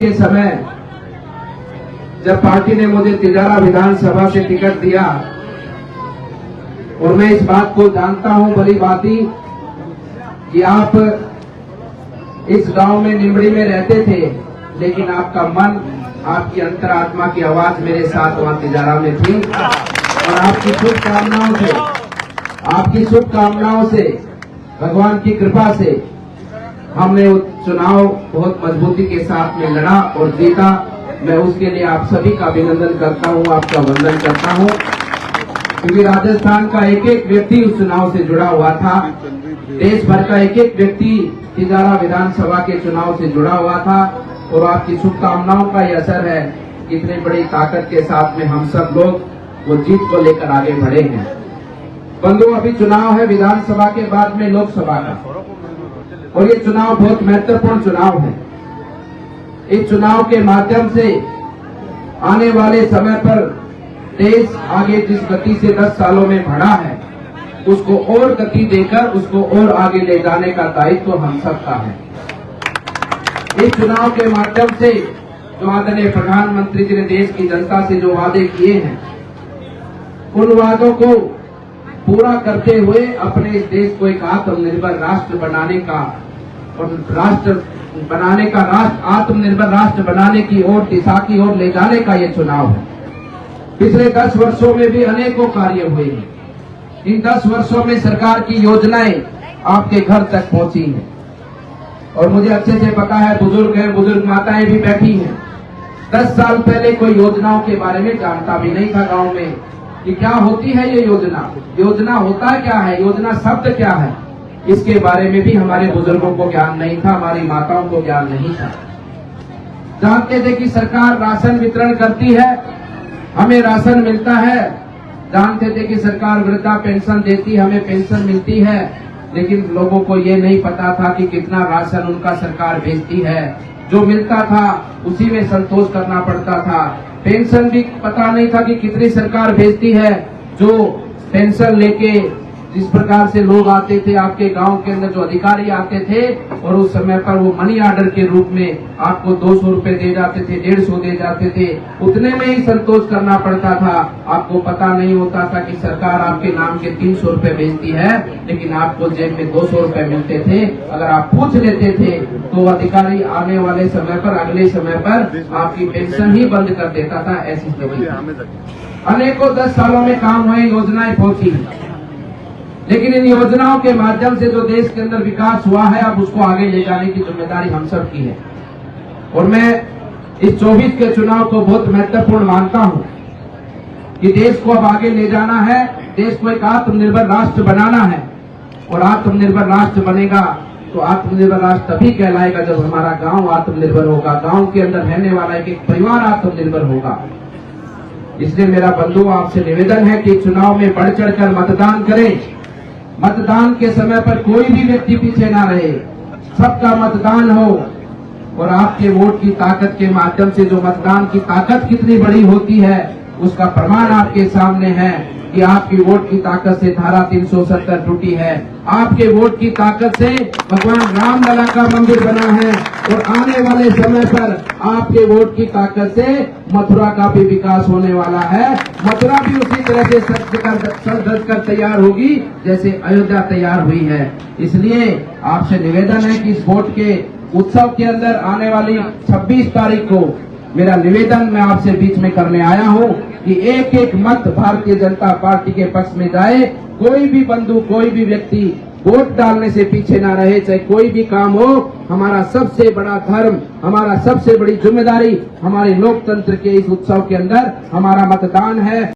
के समय जब पार्टी ने मुझे तिजारा विधानसभा से टिकट दिया और मैं इस बात को जानता हूं भली भांति कि आप इस गांव में निमड़ी में रहते थे, लेकिन आपका मन, आपकी अंतरात्मा की आवाज मेरे साथ वहां तिजारा में थी और आपकी शुभकामनाओं से भगवान की कृपा से हमने चुनाव बहुत मजबूती के साथ में लड़ा और जीता। मैं उसके लिए आप सभी का अभिनंदन करता हूं, आपका वंदन करता हूं, क्योंकि राजस्थान का एक एक व्यक्ति उस चुनाव से जुड़ा हुआ था। देश भर का एक एक व्यक्ति तिजारा विधानसभा के चुनाव से जुड़ा हुआ था और आपकी शुभकामनाओं का यह असर है कि इतनी बड़ी ताकत के साथ में हम सब लोग वो जीत को लेकर आगे बढ़े हैं। बंधु, अभी चुनाव है विधानसभा के बाद में लोकसभा का, और ये चुनाव बहुत महत्वपूर्ण चुनाव है। इस चुनाव के माध्यम से आने वाले समय पर देश आगे जिस गति से 10 सालों में बढ़ा है, उसको और गति देकर उसको और आगे ले जाने का दायित्व हम सबका है। इस चुनाव के माध्यम से जो आदरणीय प्रधानमंत्री जी ने देश की जनता से जो वादे किए हैं, उन वादों को पूरा करते हुए अपने इस देश को एक आत्मनिर्भर राष्ट्र बनाने का और आत्मनिर्भर राष्ट्र बनाने की ओर, दिशा की ओर ले जाने का ये चुनाव है। पिछले 10 वर्षों में भी अनेकों कार्य हुए हैं। इन 10 वर्षों में सरकार की योजनाएं आपके घर तक पहुंची हैं और मुझे अच्छे से पता है, बुजुर्ग हैं, बुजुर्ग माताएं भी बैठी हैं। 10 साल पहले कोई योजनाओं के बारे में जानता भी नहीं था गांव में कि क्या होती है ये योजना होता क्या है, योजना शब्द क्या है, इसके बारे में भी हमारे बुजुर्गों को ज्ञान नहीं था, हमारी माताओं को ज्ञान नहीं था। जानते थे कि सरकार राशन वितरण करती है, हमें राशन मिलता है। जानते थे कि सरकार वृद्धा पेंशन देती है, हमें पेंशन मिलती है, लेकिन लोगों को ये नहीं पता था कि कितना राशन उनका सरकार भेजती है। जो मिलता था उसी में संतोष करना पड़ता था। पेंशन भी पता नहीं था कि कितनी सरकार भेजती है। जो पेंशन लेके जिस प्रकार से लोग आते थे आपके गांव के अंदर, जो अधिकारी आते थे और उस समय पर वो मनी ऑर्डर के रूप में आपको 200 रुपए दे जाते थे, 150 दे जाते थे, उतने में ही संतोष करना पड़ता था। आपको पता नहीं होता था कि सरकार आपके नाम के 300 रुपए भेजती है, लेकिन आपको जेब में 200 रुपए मिलते थे। अगर आप पूछ लेते थे तो अधिकारी आने वाले समय पर, अगले समय पर आपकी पेंशन ही बंद कर देता था। ऐसी स्थिति अनेकों 10 सालों में काम हुए, योजनाएं पहुंची, लेकिन इन योजनाओं के माध्यम से जो देश के अंदर विकास हुआ है, अब उसको आगे ले जाने की जिम्मेदारी हम सब की है। और मैं इस 24 के चुनाव को बहुत महत्वपूर्ण मानता हूं कि देश को अब आगे ले जाना है, देश को एक आत्मनिर्भर राष्ट्र बनाना है। और आत्मनिर्भर राष्ट्र बनेगा तो आत्मनिर्भर राष्ट्र तभी कहलाएगा जब हमारा गांव आत्मनिर्भर होगा, गांव के अंदर रहने वाला एक एक परिवार आत्मनिर्भर होगा। इसलिए मेरा बंधु आपसे निवेदन है कि चुनाव में बढ़ चढ़कर मतदान करें। मतदान के समय पर कोई भी व्यक्ति पीछे ना रहे, सबका मतदान हो। और आपके वोट की ताकत के माध्यम से जो मतदान की ताकत कितनी बड़ी होती है, उसका प्रमाण आपके सामने है कि आपकी वोट की ताकत से धारा 370 टूटी है। आपके वोट की ताकत से भगवान रामलला का मंदिर बना है और आने वाले समय पर आपके वोट की ताकत से मथुरा का भी विकास होने वाला है। मथुरा भी उसी तरह से सज कर तैयार होगी जैसे अयोध्या तैयार हुई है। इसलिए आपसे निवेदन है कि इस वोट के उत्सव के अंदर आने वाली 26 तारीख को मेरा निवेदन मैं आपसे बीच में करने आया हूं कि एक एक मत भारतीय जनता पार्टी के पक्ष में जाए। कोई भी बंधु, कोई भी व्यक्ति वोट डालने से पीछे ना रहे, चाहे कोई भी काम हो। हमारा सबसे बड़ा धर्म, हमारा सबसे बड़ी जिम्मेदारी हमारे लोकतंत्र के इस उत्सव के अंदर हमारा मतदान है।